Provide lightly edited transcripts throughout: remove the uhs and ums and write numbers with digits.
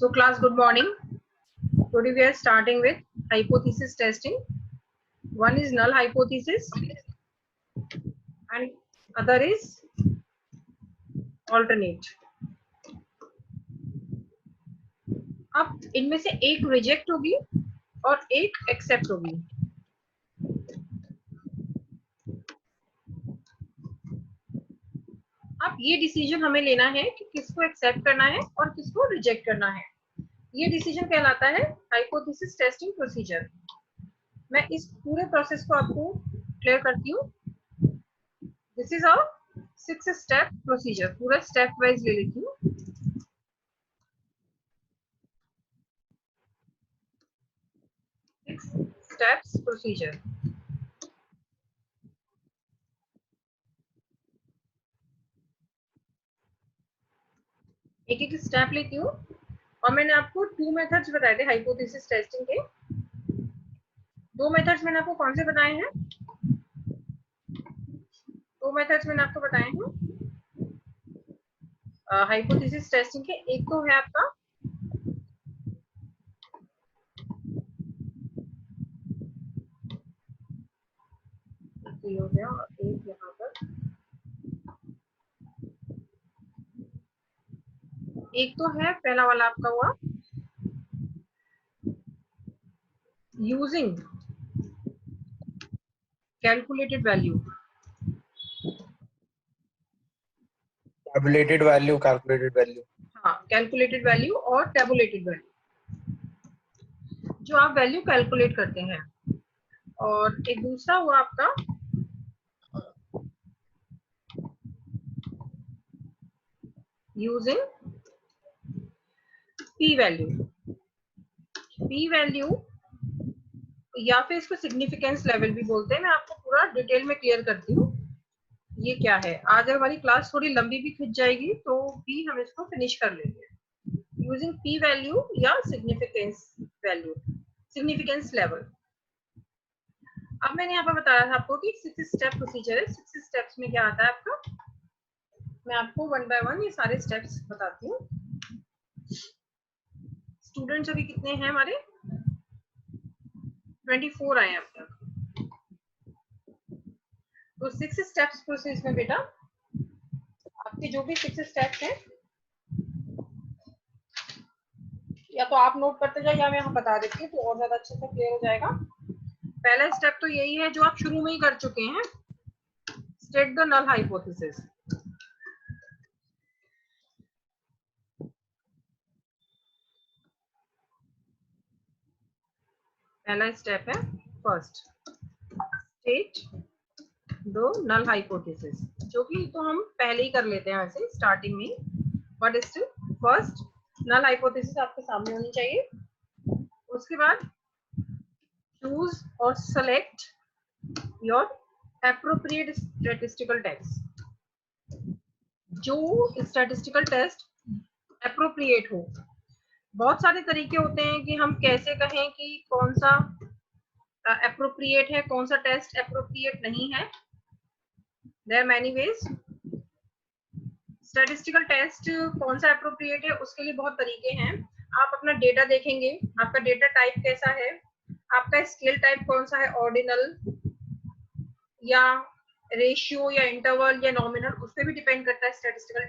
So class, good morning. Today we are starting with hypothesis testing. One is null hypothesis and other is alternate. अब इनमें से एक reject होगी और एक एक्सेप्ट होगी. अब ये डिसीजन हमें लेना है कि किसको एक्सेप्ट करना है और किसको रिजेक्ट करना है. ये डिसीजन कहलाता है हाइपोथेसिस टेस्टिंग प्रोसीजर. मैं इस पूरे प्रोसेस को आपको क्लियर करती हूँ. This is a 6 step procedure. पूरा स्टेप वाइज ले लेती हूँ. Steps procedure. एक एक स्टेप लेती हूँ और मैंने आपको 2 मेथड्स बताए थे हाइपोथेसिस टेस्टिंग के. 2 मेथड्स मैंने आपको कौन से बताए हैं? 2 मेथड्स मैंने आपको बताए हैं हाइपोथेसिस टेस्टिंग के. एक तो है आपका हो गया और एक यहाँ पर. एक तो है पहला वाला आपका हुआ using calculated value. Tabulated value, calculated value. हाँ, कैलकुलेटेड वैल्यू और टेबुलेटेड वैल्यू, जो आप वैल्यू कैलकुलेट करते हैं. और एक दूसरा हुआ आपका using P value. P value या फिर इसको सिग्निफिकेंस लेवल भी बोलते हैं. मैं आपको पूरा डिटेल में क्लियर करती हूँ ये क्या है. आज हमारी क्लास थोड़ी लंबी भी खिंच जाएगी तो भी हम इसको फिनिश कर लेंगे. यूजिंग पी वैल्यू या सिग्निफिकेंस वैल्यू, सिग्निफिकेंस लेवल. अब मैंने यहाँ पर बताया था आपको कि 6 स्टेप प्रोसीजर है. 6 स्टेप्स में क्या आता है आपका, मैं आपको 1 बाय 1 ये सारे स्टेप्स बताती हूँ. स्टूडेंट्स अभी कितने हैं हमारे? 24 आए अब तक. तो 6 स्टेप्स प्रोसेस में बेटा आपके जो भी 6 स्टेप्स हैं या तो आप नोट करते जाओ या मैं यहाँ बता देती हूँ तो और ज्यादा अच्छे से क्लियर हो जाएगा. पहला स्टेप तो यही है जो आप शुरू में ही कर चुके हैं, स्टेट द नल हाइपोथेसिस. पहला स्टेप है first, state the null hypothesis, जो कि तो हम पहले ही कर लेते हैं वैसे स्टार्टिंग में, but still first null hypothesis आपके सामने होनी चाहिए. उसके बाद चूज और select your appropriate statistical test. जो स्टैटिस्टिकल टेस्ट एप्रोप्रिएट हो. बहुत सारे तरीके होते हैं कि हम कैसे कहें कि कौन सा एप्रोप्रिएट है, कौन सा टेस्ट एप्रोप्रिएट नहीं है. There many ways. Statistical test कौन सा एप्रोप्रिएट है उसके लिए बहुत तरीके हैं. आप अपना डेटा देखेंगे, आपका डेटा टाइप कैसा है, आपका स्केल टाइप कौन सा है, ऑर्डिनल या रेशियो या इंटरवल या नॉमिनल, उस पर भी डिपेंड करता है स्टैटिस्टिकल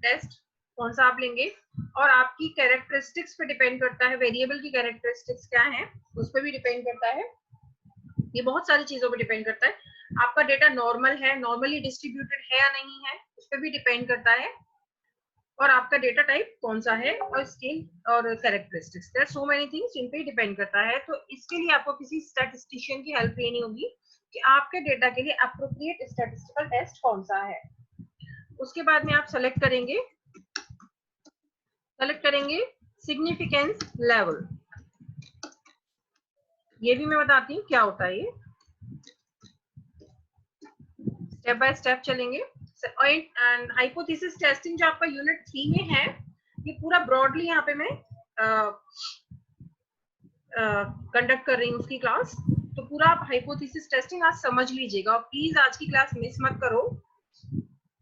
टेस्ट कौन सा आप लेंगे. और आपकी कैरेक्टरिस्टिक्स पे डिपेंड करता है, वेरिएबल की कैरेक्टरिस्टिक्स क्या है उस पर भी डिपेंड करता है. ये बहुत सारी चीजों पे डिपेंड करता है. आपका डेटा नॉर्मल है, नॉर्मली डिस्ट्रीब्यूटेड है या नहीं है उस पर भी डिपेंड करता है. और आपका डेटा टाइप कौन सा है और स्केल और characteristics, there are so many things जिन पे डिपेंड करता है. तो इसके लिए आपको किसी स्टैटिस्टिशियन की हेल्प लेनी होगी कि आपके डेटा के लिए एप्रोप्रिएट स्टैटिस्टिकल टेस्ट कौन सा है. उसके बाद में आप सेलेक्ट करेंगे सिग्निफिकेंस लेवल. ये भी मैं बताती हूँ क्या होता है. ये स्टेप बाय स्टेप चलेंगे. एंड हाइपोथेसिस टेस्टिंग जो आपका यूनिट 3 में है, ये पूरा ब्रॉडली यहाँ पे मैं कंडक्ट कर रही हूँ उसकी क्लास. तो पूरा आप हाइपोथेसिस टेस्टिंग आज समझ लीजिएगा और प्लीज आज की क्लास मिस मत करो.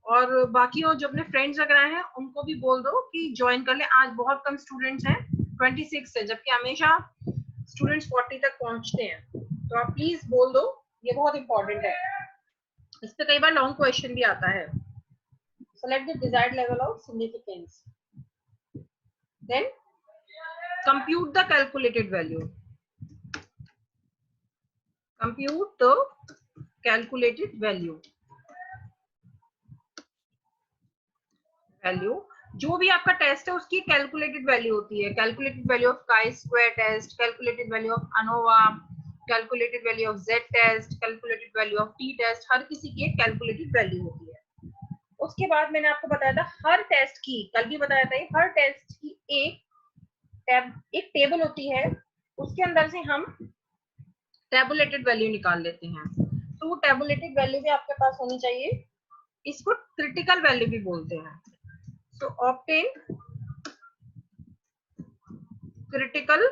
और बाकी और जो अपने फ्रेंड्स वगैरह हैं उनको भी बोल दो कि ज्वाइन कर ले। आज बहुत कम स्टूडेंट्स हैं, 26 है, जबकि हमेशा स्टूडेंट्स 40 तक पहुंचते हैं। तो आप प्लीज बोल दो, ये बहुत इंपॉर्टेंट है। इस पे कई बार लॉन्ग क्वेश्चन भी आता है। Select the desired level of significance, then compute the calculated value. Compute the calculated value. जो भी आपका टेस्ट है उसकी कैलकुलेटेड वैल्यू होती है। Calculated value of chi square test, calculated value of ANOVA, calculated value of Z test, calculated value of T test, हर किसी की एक कैलकुलेटेड वैल्यू होती है। उसके बाद मैंने आपको बताया था हर टेस्ट की, कल भी बताया था, हर टेस्ट की एक टेबल होती है, उसके अंदर से हम टेबुलेटेड वैल्यू निकाल लेते हैं। तो वो टेबुलेटेड वैल्यू भी आपके पास होनी चाहिए। इसको क्रिटिकल वैल्यू भी बोलते हैं। So obtain critical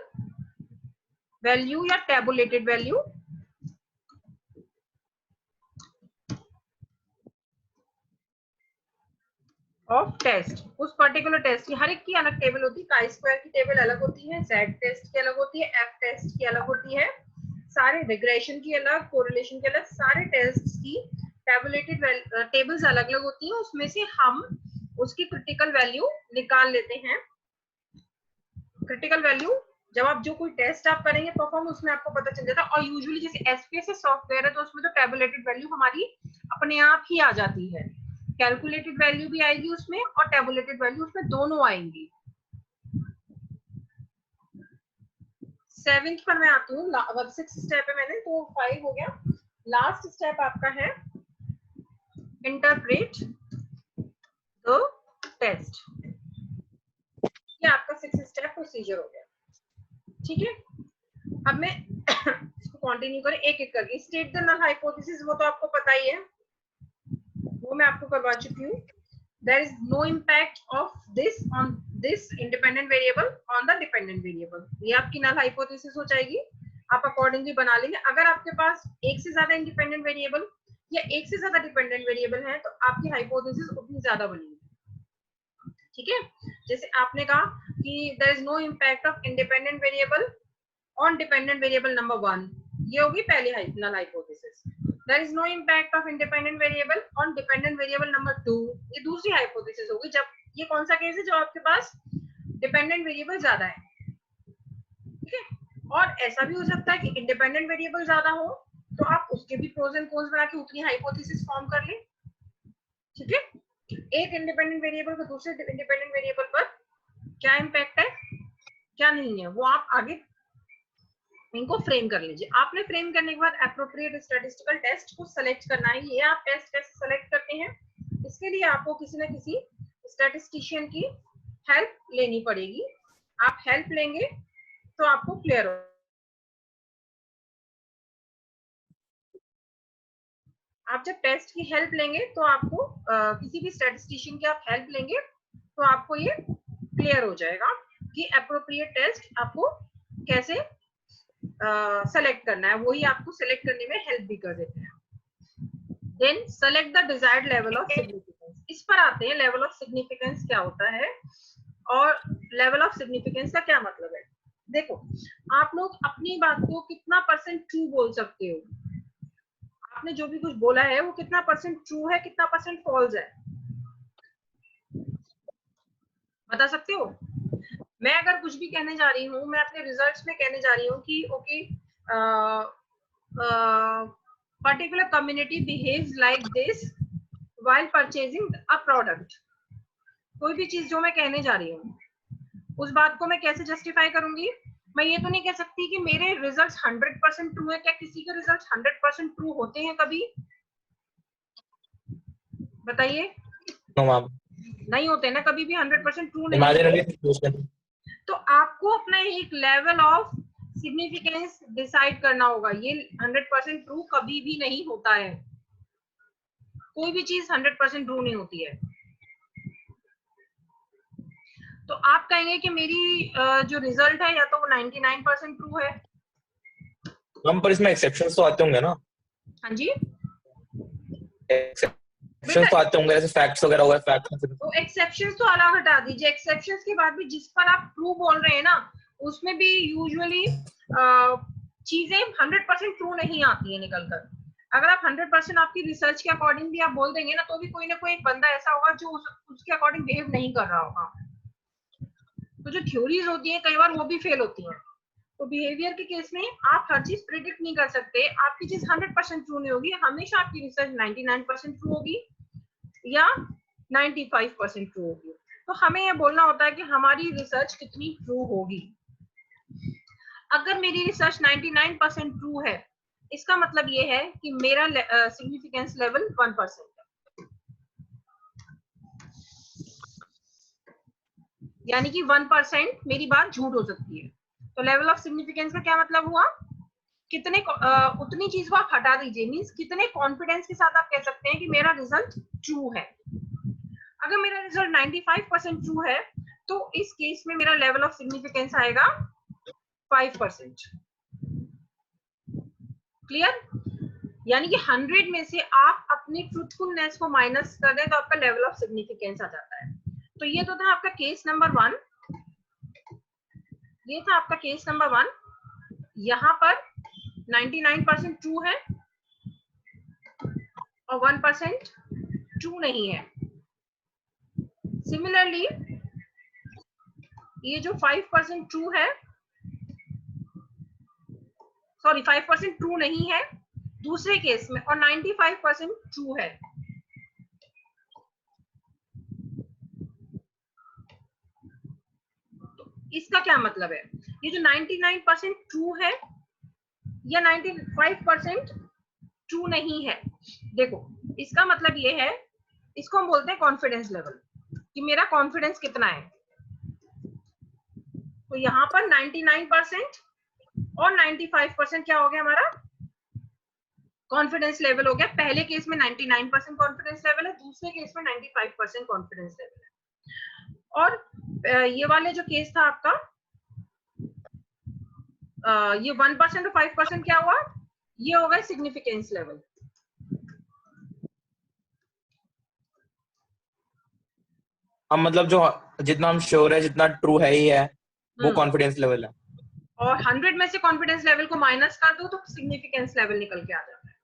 value या tabulated value of test। उस पर्टिकुलर टेस्ट की हर एक की अलग टेबल होती है। काई स्क्वायर की टेबल अलग होती है, जेड टेस्ट की अलग होती है, एफ टेस्ट की अलग होती है, सारे रिग्रेशन की अलग, कोरिलेशन की अलग, सारे टेस्ट की टेबुलेटेड टेबल्स अलग अलग होती हैं। उसमें से हम उसकी क्रिटिकल वैल्यू निकाल लेते हैं। क्रिटिकल वैल्यू जब आप जो कोई टेस्ट आप करेंगे परफॉर्म, उसमें आपको पता चल जाता है। और यूजुअली जैसे एसपीएस सॉफ्टवेयर है तो उसमें तो टेबुलेटेड वैल्यू हमारी अपने आप ही आ जाती है। कैलकुलेटेड वैल्यू भी आएगी उसमें और टेबुलेटेड वैल्यू, उसमें दोनों आएंगी। 7th पर मैं आती हूँ। अब 6 स्टेप है मैंने तो 5 हो गया। लास्ट स्टेप आपका है इंटरप्रेट द टेस्ट। ये आपका 6 स्टेप प्रोसीजर हो गया। ठीक है, अब मैं इसको कंटिन्यू करें एक एक करके। स्टेट द नल हाइपोथेसिस, वो तो आपको पता ही है, वो मैं आपको करवा चुकी हूँ। There is no impact of this on this independent variable on the dependent variable. ये आपकी नल हाइपोथेसिस हो जाएगी। आप अकॉर्डिंगली बना लेंगे। अगर आपके पास एक से ज्यादा इंडिपेंडेंट वेरिएबल या एक से ज्यादा डिपेंडेंट वेरिएबल है तो आपकी हाइपोथेसिस उतनी ज्यादा बनेगी। ठीक है, जैसे आपने कहा कि there is no impact of independent variable on dependent variable number 1, ये होगी पहली null hypothesis. There is no impact of independent variable on dependent variable number 2, ये दूसरी हाइपोथेसिस होगी। जब ये कौन सा केस है, जब आपके पास डिपेंडेंट वेरिएबल ज्यादा है। ठीक है, और ऐसा भी हो सकता है कि इंडिपेंडेंट वेरिएबल ज्यादा हो तो आप उसके भी प्रोज एंड कॉन्स बना के उतनी हाइपोथेसिस फॉर्म कर लें। ठीक है, एक इंडिपेंडेंट वेरिएबल का दूसरे इंडिपेंडेंट वेरिएबल पर क्या इम्पैक्ट है क्या नहीं है, वो आप आगे इनको फ्रेम कर लीजिए। आपने फ्रेम करने के बाद एप्रोप्रिएट स्टैटिस्टिकल टेस्ट को सेलेक्ट करना है। ये आप टेस्ट कैसे सेलेक्ट करते हैं, इसके लिए आपको किसी न किसी स्टैटिस्टिशियन की हेल्प लेनी पड़ेगी। आप हेल्प लेंगे तो आपको क्लियर हो। आप जब टेस्ट की हेल्प लेंगे तो आपको किसी भी स्टैटिस्टिशियन की आप हेल्प लेंगे तो आपको ये क्लियर हो जाएगा कि एप्रोप्रिएट टेस्ट आपको कैसे सेलेक्ट करना है। वही आपको सेलेक्ट करने में हेल्प भी कर देते हैं। Then select the desired level of significance. इस पर आते हैं, लेवल ऑफ सिग्निफिकेंस क्या होता है और लेवल ऑफ सिग्निफिकेंस का क्या मतलब है। देखो, आप लोग अपनी बात को कितना % ट्रू बोल सकते हो, आपने जो भी कुछ बोला है वो कितना % ट्रू है, कितना % फॉल्स है, बता सकते हो। मैं अगर कुछ भी कहने जा रही हूँ, मैं अपने रिजल्ट्स में कहने जा रही हूँ कि okay particular community behaves like this while purchasing a product. कोई भी चीज जो मैं कहने जा रही हूँ उस बात को मैं कैसे जस्टिफाई करूंगी। मैं ये तो नहीं कह सकती कि मेरे रिजल्ट्स 100% ट्रू है। क्या किसी के रिजल्ट्स 100% ट्रू होते हैं कभी, बताइए। No, ma'am. नहीं होते ना, कभी भी 100% ट्रू नहीं होते। Imaginary situation. तो आपको अपना एक लेवल ऑफ सिग्निफिकेंस डिसाइड करना होगा। ये 100% ट्रू कभी भी नहीं होता है, कोई भी चीज 100% ट्रू नहीं होती है। तो आप कहेंगे कि मेरी जो रिजल्ट है या तो वो 99% ट्रू है। मैम पर इसमें एक्सेप्शंस तो आते होंगे ना। हाँ जी, एक्सेप्शंस तो आते होंगे, जैसे फैक्ट्स वगैरह हुआ है, फैक्ट्स तो एक्सेप्शंस तो अलग हटा दीजिए, एक्सेप्शंस के बाद भी जिस पर आप ट्रू बोल रहे हैं ना, उसमें भी यूजुअली चीजें 100% ट्रू नहीं आती है निकल कर। अगर आप 100% आपकी रिसर्च के अकॉर्डिंग भी आप बोल देंगे ना, तो भी कोई ना कोई एक बंदा ऐसा होगा जो उसके अकॉर्डिंग बिहेव नहीं कर रहा होगा। तो जो थ्योरीज होती है कई बार वो भी फेल होती हैं। तो बिहेवियर के केस में आप हर चीज प्रिडिक्ट नहीं कर सकते, आपकी चीज 100% ट्रू नहीं होगी, हमेशा आपकी रिसर्च 99% ट्रू होगी या 95% ट्रू होगी। तो हमें ये बोलना होता है कि हमारी रिसर्च कितनी ट्रू होगी। अगर मेरी रिसर्च 99% ट्रू है, इसका मतलब ये है कि मेरा सिग्निफिकेंस लेवल 1% है, यानी कि 1% मेरी बात झूठ हो सकती है। तो लेवल ऑफ सिग्निफिकेंस का क्या मतलब हुआ, कितने उतनी चीज को आप हटा दीजिए, मींस कितने कॉन्फिडेंस के साथ आप कह सकते हैं कि मेरा रिजल्ट ट्रू है। अगर मेरा रिजल्ट 95% ट्रू है, तो इस केस में मेरा लेवल ऑफ सिग्निफिकेंस आएगा 5%। क्लियर? यानी कि 100 में से आप अपनी ट्रूथफुलनेस को माइनस कर दें तो आपका लेवल ऑफ सिग्निफिकेंस आ जाता है। तो ये तो था आपका केस नंबर 1, ये था आपका केस नंबर 1। यहां पर 99% ट्रू है और 1% ट्रू नहीं है। सिमिलरली ये जो 5% ट्रू है, सॉरी 5% ट्रू नहीं है दूसरे केस में, और 95% ट्रू है। इसका क्या मतलब है, ये जो 99% ट्रू है या 95% ट्रू नहीं है, देखो इसका मतलब ये है, इसको हम बोलते हैं कॉन्फिडेंस लेवल, कि मेरा कॉन्फिडेंस कितना है। तो यहाँ पर 99% और 95% क्या हो गया, हमारा कॉन्फिडेंस लेवल हो गया। पहले केस में 99% कॉन्फिडेंस लेवल है, दूसरे केस में 95% कॉन्फिडेंस लेवल है। और ये वाले जो केस था आपका, ये 1% और 5% क्या हुआ, ये हो गया सिग्निफिकेंस लेवल। हम मतलब जो जितना हम श्योर है, जितना ट्रू है ही है, वो कॉन्फिडेंस लेवल है। और 100 में से कॉन्फिडेंस लेवल को माइनस कर दो तो सिग्निफिकेंस लेवल निकल के आ जाता है।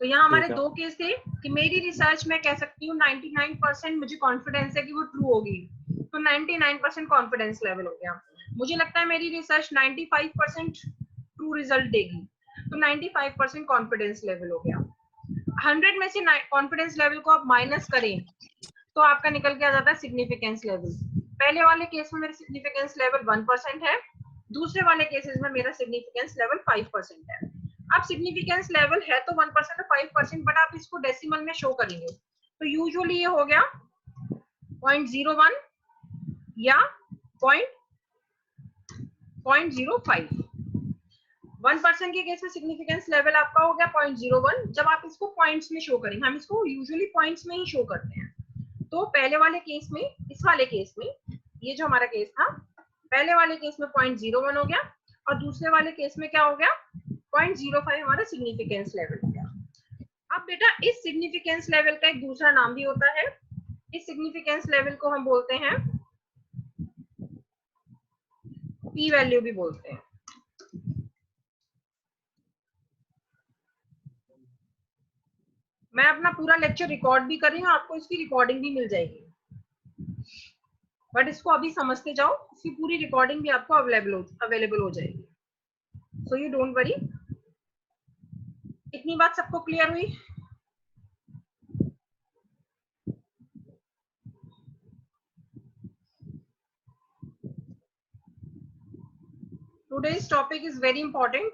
तो यहाँ हमारे दो केस थे कि मेरी रिसर्च में कह सकती हूँ 99% मुझे कॉन्फिडेंस है कि वो ट्रू होगी, तो 99% कॉन्फिडेंस लेवल हो गया। मुझे लगता है मेरी रिसर्च 95% ट्रू रिजल्ट देगी, तो 95% कॉन्फिडेंस लेवल हो गया। 100 में से कॉन्फिडेंस लेवल को आप माइनस करें तो आपका निकल के आ जाता है सिग्निफिकेंस लेवल। पहले वाले केस में मेरा सिग्निफिकेंस लेवल 1% है, दूसरे वाले केसेस में मेरा सिग्निफिकेंस लेवल 5% है। अब सिग्निफिकेंस लेवल है तो 1% और 5%, बट आप इसको डेसिमल में शो करेंगे तो यूजुअली ये हो गया 0.01 या 0.05। 1% के केस में सिग्निफिकेंस लेवल आपका हो गया 0.01। जब आप इसको पॉइंट्स में शो करेंगे, हम इसको यूजुअली पॉइंट्स में ही शो करते हैं, तो पहले वाले केस में, इस वाले केस में, ये जो हमारा केस था, पहले वाले केस में 0.01 हो गया और दूसरे वाले केस में क्या हो गया 0.05 हमारा सिग्निफिकेंस लेवल हो गया। अब बेटा इस सिग्निफिकेंस लेवल का एक दूसरा नाम भी होता है, इस सिग्निफिकेंस लेवल को हम बोलते हैं पी वैल्यू भी बोलते हैं। मैं अपना पूरा लेक्चर रिकॉर्ड भी कर रही हूँ, आपको इसकी रिकॉर्डिंग भी मिल जाएगी, बट इसको अभी समझते जाओ, इसकी पूरी रिकॉर्डिंग भी आपको अवेलेबल हो जाएगी, सो यू डोंट वरी। इतनी बात सबको क्लियर हुई? Today's topic is very important.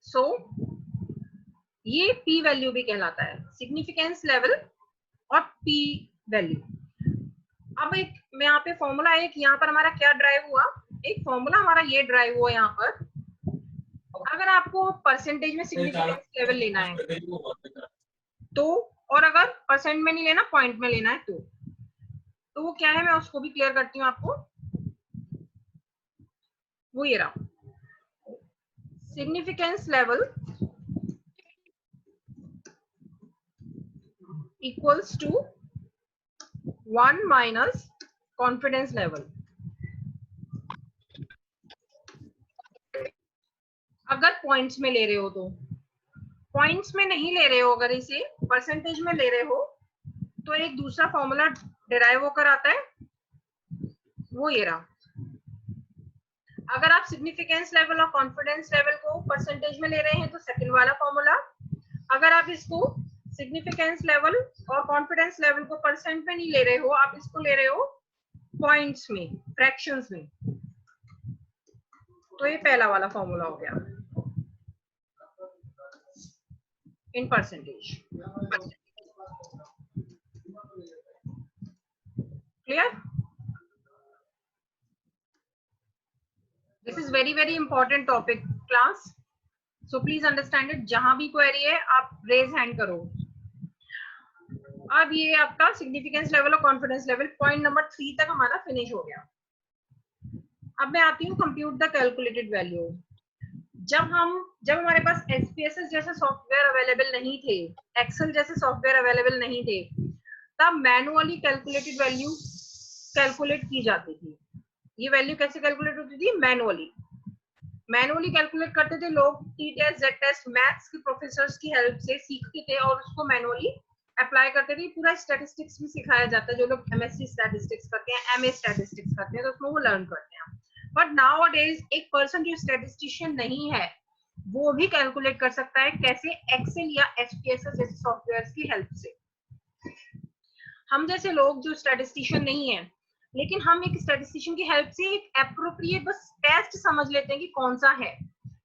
So, ये P वैल्यू भी कहलाता है, सिग्निफिकेंस लेवल और P वैल्यू। अब एक मैं यहाँ पे फॉर्मूला है, यहाँ पर हमारा क्या ड्राइव हुआ, एक फॉर्मूला हमारा ये ड्राइव हुआ यहाँ पर। अगर आपको परसेंटेज में सिग्निफिकेंस लेवल लेना है तो, और अगर परसेंट में नहीं लेना, पॉइंट में लेना है तो वो क्या है, मैं उसको भी क्लियर करती हूँ आपको। वो ये रहा, significance level equals to 1 minus confidence level. अगर पॉइंट्स में ले रहे हो तो, पॉइंट्स में नहीं ले रहे हो, अगर इसे परसेंटेज में ले रहे हो तो एक दूसरा फॉर्मूला डिराइव होकर आता है, वो ये रहा। अगर आप सिग्निफिकेंस लेवल और कॉन्फिडेंस लेवल को परसेंटेज में ले रहे हैं तो सेकंड वाला फॉर्मूला, अगर आप इसको सिग्निफिकेंस लेवल और कॉन्फिडेंस लेवल को परसेंट में नहीं ले रहे हो, आप इसको ले रहे हो पॉइंट्स में, फ्रैक्शंस में, तो ये पहला वाला फॉर्मूला हो गया in percentage. Clear? This is very very important topic class, so please understand it. जहां भी क्वेरी है आप रेज हैंड करो। अब ये आपका सिग्निफिकेंस लेवल और कॉन्फिडेंस लेवल पॉइंट नंबर 3 तक हमारा फिनिश हो गया। अब मैं आती हूँ कंप्यूट द कैलकुलेटेड वैल्यू। जब हमारे पास SPSS जैसे सॉफ्टवेयर अवेलेबल नहीं थे, एक्सेल जैसे सॉफ्टवेयर अवेलेबल नहीं थे, तब मैनुअली कैलकुलेटेड वैल्यू कैलकुलेट की जाती थी। ये वैल्यू कैसे कैलकुलेट होती थी? मैनुअली कैलकुलेट करते थे लोग, T test, Z test, maths के प्रोफेसर्स की हेल्प से सीखते थे और उसको मैनुअली अप्लाई करते थे। पूरा स्टैटिस्टिक्स भी सिखाया जाता है, जो लोग MSc स्टैटिस्टिक्स करते हैं, MA स्टैटिस्टिक्स करते हैं, तो उसमें वो लर्न करते हैं। बट नाउ अडेज एक पर्सन जो स्टैटिस्टिशियन नहीं है वो भी कैलकुलेट कर सकता है। कैसे? एक्सेल या SPSS जैसे सॉफ्टवेयर की हेल्प से। हम जैसे लोग जो स्टैटिस्टिशियन नहीं है, लेकिन हम एक स्टैटिस्टिशियन की हेल्प से एक एप्रोप्रिएट बस टेस्ट समझ लेते हैं कि कौन सा है।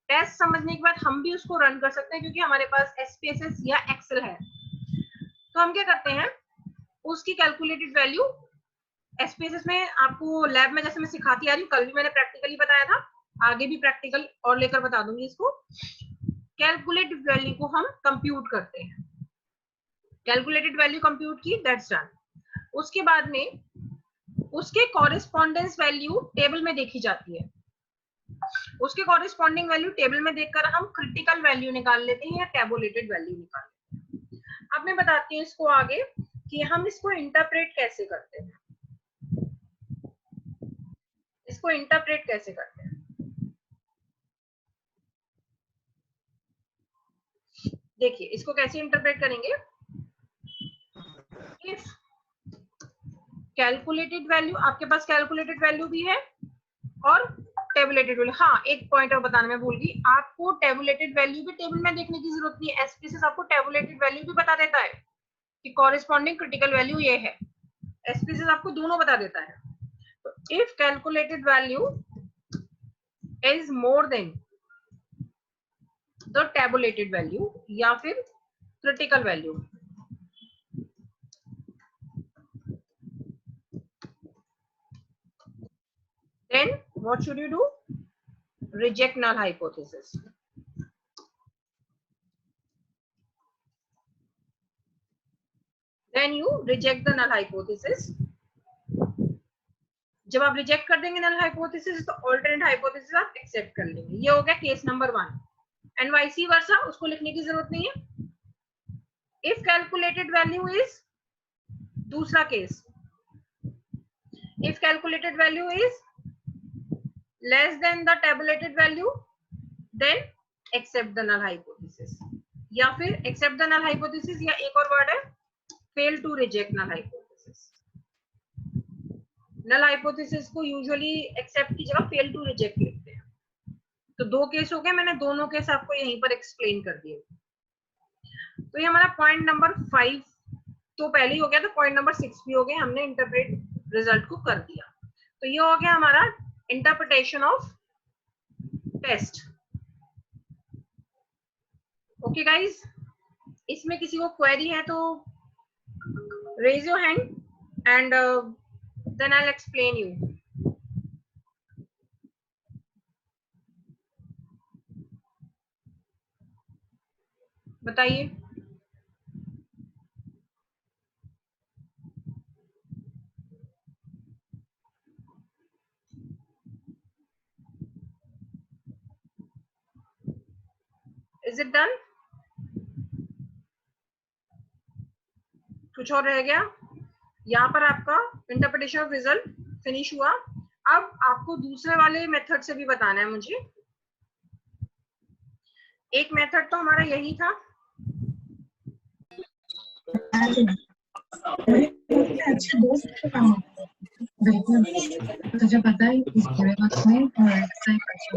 टेस्ट समझने के बाद हम भी उसको रन कर सकते हैं, क्योंकि हमारे पास SPSS या एक्सेल है। तो हम क्या करते हैं, उसकी कैलकुलेटेड वैल्यू SPSS में आपको लैब में जैसे मैं सिखाती आ रही हूँ, कल भी मैंने प्रैक्टिकली बताया था, आगे भी प्रैक्टिकल और लेकर बता दूंगी इसको। कैलकुलेटेड वैल्यू को हम कंप्यूट करते हैं। कैलकुलेटेड वैल्यू कंप्यूट की, दैट्स डन। उसके बाद में उसके कॉरेस्पॉन्डेंस वैल्यू टेबल में देखी जाती है। उसके कॉरेस्पॉन्डिंग वैल्यू टेबल में देखकर हम क्रिटिकल वैल्यू निकाल लेते हैं या टैबुलेटेड वैल्यू निकाल लेते हैं। अब मैं बताती हूँ इसको आगे कि हम इसको इंटरप्रेट कैसे करते हैं। इसको इंटरप्रेट कैसे करते हैं, देखिए इसको कैसे इंटरप्रेट करेंगे। इफ कैलकुलेटेड वैल्यू, आपके पास कैलकुलेटेड वैल्यू भी है और टेबुलेटेड वैल्यू। हाँ, एक पॉइंट और बताना मैं भूल गई, आपको टेबुलेटेड वैल्यू भी टेबल में देखने की जरूरत नहीं है। SPSS आपको टेबुलेटेड वैल्यू भी बता देता है कि कॉरेस्पॉन्डिंग क्रिटिकल वैल्यू ये है। SPSS आपको दोनों बता देता है। तो if calculated value is more than the tabulated value या फिर critical value, then what should you do? Reject null hypothesis. Then you reject the null hypothesis. जब आप रिजेक्ट कर देंगे null hypothesis तो alternate hypothesis आप एक्सेप्ट कर लेंगे। ये हो गया case number 1 and vice versa, उसको लिखने की जरूरत नहीं है। इफ कैलकुलेटेड वैल्यू इज, दूसरा case, if calculated value is less than the tabulated value then accept the null hypothesis, या फिर एक्सेप्ट द null hypothesis, या एक और वर्ड है fail to reject null hypothesis। null hypothesis को usually accept की जगह फेल टू रिजेक्ट लिखते हैं। तो दो केस हो गए, मैंने दोनों केस आपको यहीं पर एक्सप्लेन कर दिए। तो ये हमारा पॉइंट नंबर 5 तो पहले ही हो गया, तो पॉइंट नंबर 6 भी हो गया, हमने इंटरप्रेट रिजल्ट को कर दिया। तो ये हो गया हमारा interpretation of test. Okay guys, इसमें किसी को क्वेरी है तो raise your hand and then I will explain you. बताइए। Is it done? कुछ और रह गया? यहाँ पर आपका इंटरप्रिटेशन ऑफ रिजल्ट फिनिश हुआ। अब आपको दूसरे वाले मेथड से भी बताना है मुझे। एक मेथड तो हमारा यही था, अच्छे दोस्त के काम बिल्कुल, तुझे पता है इस बुरे वक्त में ऐसा एक अच्छा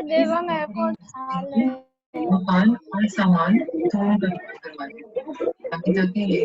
देवा मेरे को उठा ले। मकान और सामान दोनों का बीमा करवा दे ताकि जाके ये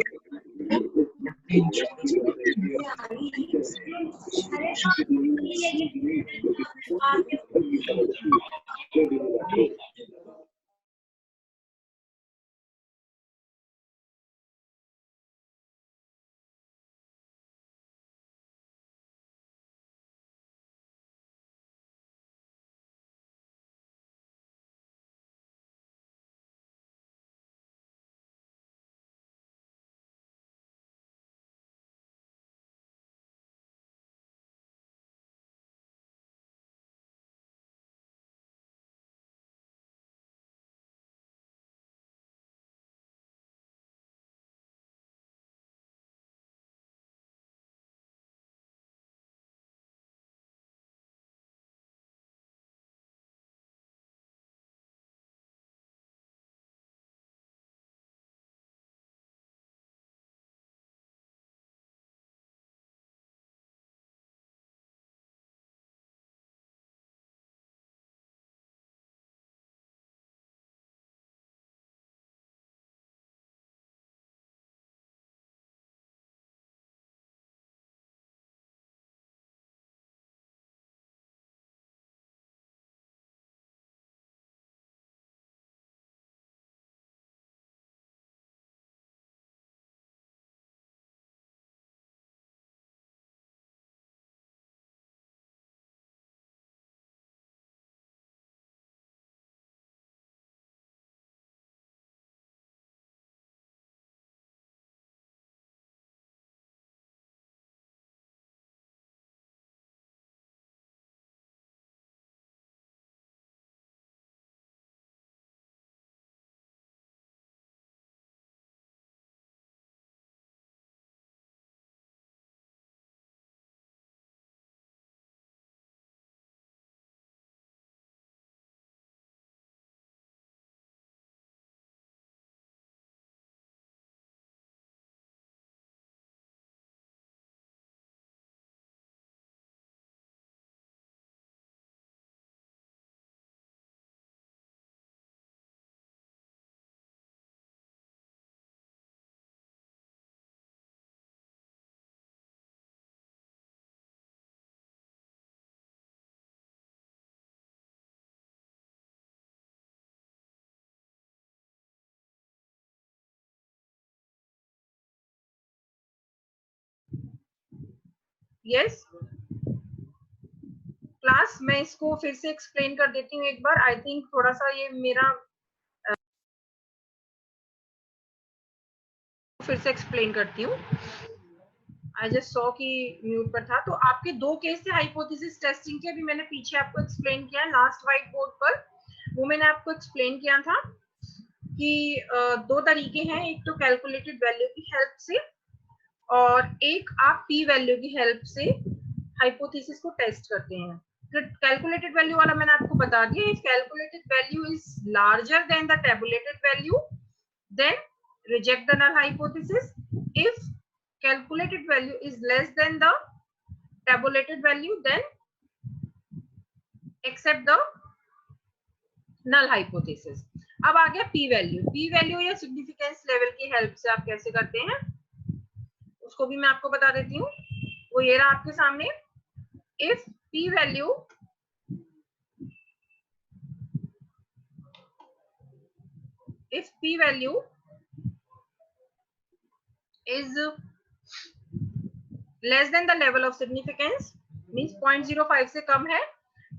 यस क्लास, मैं इसको फिर से एक्सप्लेन कर देती हूँ एक बार। आई थिंक थोड़ा सा ये मेरा फिर से एक्सप्लेन करती हूँ। आई जस्ट सॉ कि म्यूट पर था। तो आपके दो केस थे हाइपोथेसिस टेस्टिंग के, अभी मैंने पीछे आपको एक्सप्लेन किया लास्ट व्हाइट बोर्ड पर, वो मैंने आपको एक्सप्लेन किया था कि दो तरीके हैं, एक तो कैलकुलेटेड वैल्यू की हेल्प से और एक आप पी वैल्यू की हेल्प से हाइपोथेसिस को टेस्ट करते हैं। तो कैलकुलेटेड वैल्यू वाला मैंने आपको बता दिया, if calculated value is larger than the tabulated value then reject the null hypothesis. If calculated value is less than the tabulated value, then accept the null hypothesis. अब आ गया p वैल्यू। p वैल्यू या significance level की help से आप कैसे करते हैं उसको भी मैं आपको बता देती हूँ। वो ये रहा आपके सामने। If p value is less than the level of significance, means 0.05 से कम है,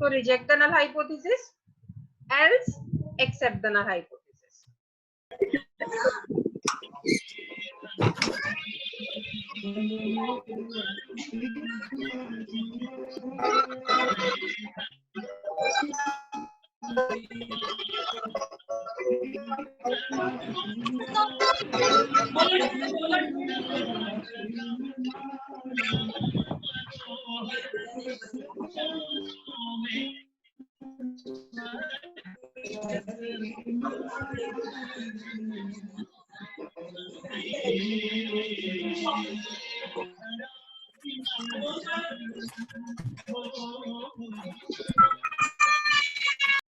तो reject the null hypothesis, else accept the null hypothesis.